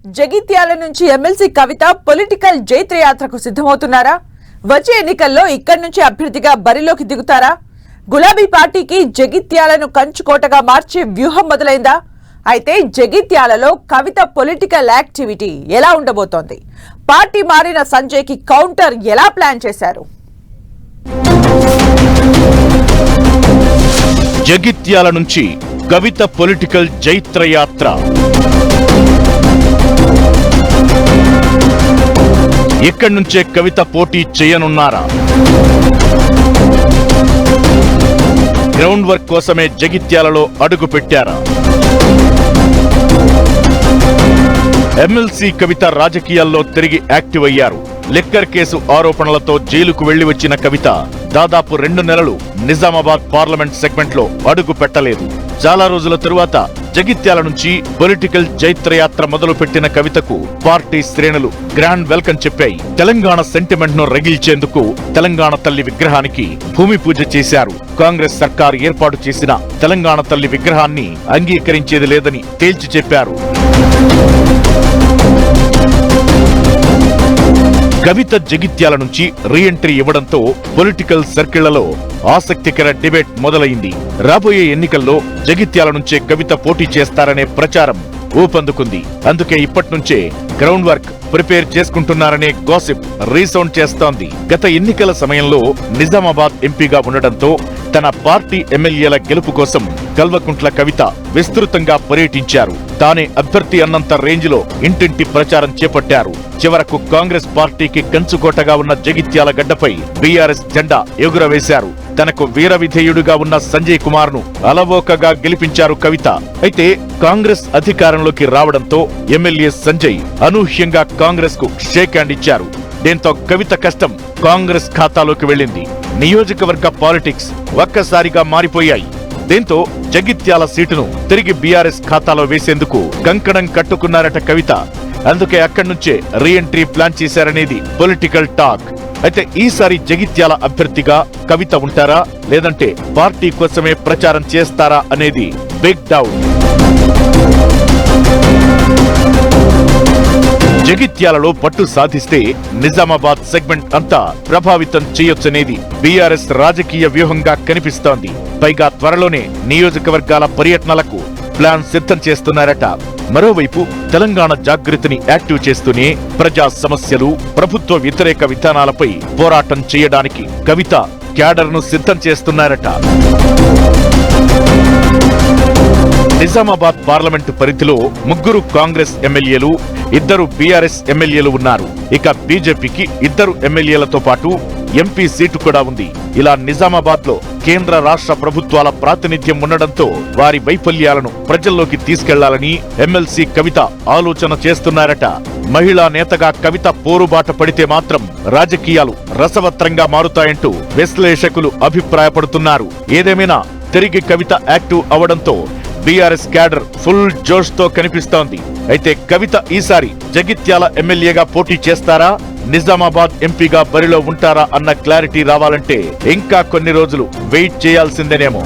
జగిత్యాల నుంచి ఎమ్మెల్సీ కవిత పొలిటికల్ జైత్రయాత్రకు సిద్ధమవుతున్నారా? వచ్చే ఎన్నికల్లో ఇక్కడి నుంచి అభ్యర్థిగా బరిలోకి దిగుతారా? గులాబీ పార్టీకి జగిత్యాలను కంచుకోటగా మార్చే వ్యూహం మొదలైందా? అయితే జగిత్యాలలో కవిత పొలిటికల్ యాక్టివిటీ ఎలా ఉండబోతోంది? పార్టీ మారిన సంజయ్కి కౌంటర్ ఎలా ప్లాన్ చేశారు? జగిత్యాల నుంచి కవిత పొలిటికల్ జైత్రయాత్ర. ఇక్కడి నుంచే కవిత పోటీ చేయనున్నారా? గ్రౌండ్ వర్క్ కోసమే జగిత్యాలలో అడుగు పెట్టారా? ఎమ్మెల్సీ కవిత రాజకీయాల్లో తిరిగి యాక్టివ్ అయ్యారు. లిక్కర్ కేసు ఆరోపణలతో జైలుకు వెళ్లి వచ్చిన కవిత దాదాపు 2 నెలలు నిజామాబాద్ పార్లమెంట్ సెగ్మెంట్ లో అడుగు పెట్టలేదు. చాలా రోజుల తరువాత జగిత్యాల నుంచి పొలిటికల్ జైత్రయాత్ర మొదలు పెట్టిన కవితకు పార్టీ శ్రేణులు గ్రాండ్ వెల్కమ్ చెప్పాయి. తెలంగాణ సెంటిమెంట్ ను రగిల్చేందుకు తెలంగాణ తల్లి విగ్రహానికి భూమి పూజ చేశారు. కాంగ్రెస్ సర్కారు ఏర్పాటు చేసిన తెలంగాణ తల్లి విగ్రహాన్ని అంగీకరించేది లేదని తేల్చి చెప్పారు. కవిత జగిత్యాల నుంచి రీఎంట్రీ ఇవ్వడంతో పొలిటికల్ సర్కిళ్లలో ఆసక్తికర డిబేట్ మొదలైంది. రాబోయే ఎన్నికల్లో జగిత్యాల నుంచే కవిత పోటీ చేస్తారనే ప్రచారం ఊపందుకుంది. అందుకే ఇప్పట్నుంచే గ్రౌండ్ వర్క్ ప్రిపేర్ చేసుకుంటున్నారనే గాసిప్ రీసౌండ్ చేస్తోంది. గత ఎన్నికల సమయంలో నిజామాబాద్ ఎంపీగా ఉండడంతో తన పార్టీ ఎమ్మెల్యేల గెలుపు కోసం కల్వకుంట్ల కవిత విస్తృతంగా పర్యటించారు. తానే అభ్యర్థి అన్నంత రేంజ్ లో ఇంటింటి ప్రచారం చేపట్టారు. చివరకు కాంగ్రెస్ పార్టీకి కంచుకోటగా ఉన్న జగిత్యాల గడ్డపై బీఆర్ఎస్ జెండా ఎగురవేశారు. తనకు వీర విధేయుడుగా ఉన్న సంజయ్ కుమార్ ను అలవోకగా గెలిపించారు కవిత. అయితే కాంగ్రెస్ అధికారంలోకి రావడంతో ఎమ్మెల్యే సంజయ్ అనూహ్యంగా కాంగ్రెస్ కు షేక్ హ్యాండ్ ఇచ్చారు. దీంతో కవిత కష్టం కాంగ్రెస్ ఖాతాలోకి వెళ్లింది. నియోజకవర్గ పాలిటిక్స్ ఒక్కసారిగా మారిపోయాయి. దీంతో జగిత్యాల సీటును తిరిగి బీఆర్ఎస్ ఖాతాలో వేసేందుకు కంకణం కట్టుకున్నారట కవిత. అందుకే అక్కడి నుంచే రీఎంట్రీ ప్లాన్ చేశారనేది పొలిటికల్ టాక్. అయితే ఈసారి జగిత్యాల అభ్యర్థిగా కవిత ఉంటారా, లేదంటే పార్టీ కోసమే ప్రచారం చేస్తారా అనేది బిగ్ డౌట్. జగిత్యాలలో పట్టు సాధిస్తే నిజామాబాద్ సెగ్మెంట్ అంతా ప్రభావితం చేయొచ్చనేది బీఆర్ఎస్ రాజకీయ వ్యూహంగా కనిపిస్తోంది. పైగా త్వరలోనే నియోజకవర్గాల పర్యటనలకు ప్లాన్ సిద్ధం చేస్తున్నారట. మరోవైపు తెలంగాణ జాగృతిని యాక్టివ్ చేస్తూనే ప్రజా సమస్యలు, ప్రభుత్వ వ్యతిరేక విధానాలపై పోరాటం చేయడానికి కవిత క్యాడర్ ను సిద్ధం చేస్తున్నారట. నిజామాబాద్ పార్లమెంటు పరిధిలో 3 కాంగ్రెస్ ఎమ్మెల్యేలు, 2 బీఆర్ఎస్ ఎమ్మెల్యేలు ఉన్నారు. ఇక బీజేపీకి 2 ఎమ్మెల్యేలతో పాటు ఎంపీ సీటు కూడా ఉంది. ఇలా నిజామాబాద్ లో కేంద్ర రాష్ట్ర ప్రభుత్వాల ప్రాతినిధ్యం ఉండడంతో వారి వైఫల్యాలను ప్రజల్లోకి తీసుకెళ్లాలని ఎమ్మెల్సీ కవిత ఆలోచన చేస్తున్నారట. మహిళా నేతగా కవిత పోరుబాట పడితే మాత్రం రాజకీయాలు రసవత్రంగా మారుతాయంటూ విశ్లేషకులు అభిప్రాయపడుతున్నారు. ఏదేమైనా తిరిగి కవిత యాక్టివ్ అవడంతో బీఆర్ఎస్ క్యాడర్ ఫుల్ జోష్ తో కనిపిస్తోంది. అయితే కవిత ఈసారి జగిత్యాల ఎమ్మెల్యేగా పోటీ చేస్తారా, నిజామాబాద్ ఎంపీగా బరిలో ఉంటారా అన్న క్లారిటీ రావాలంటే ఇంకా కొన్ని రోజులు వెయిట్ చేయాల్సిందేనేమో.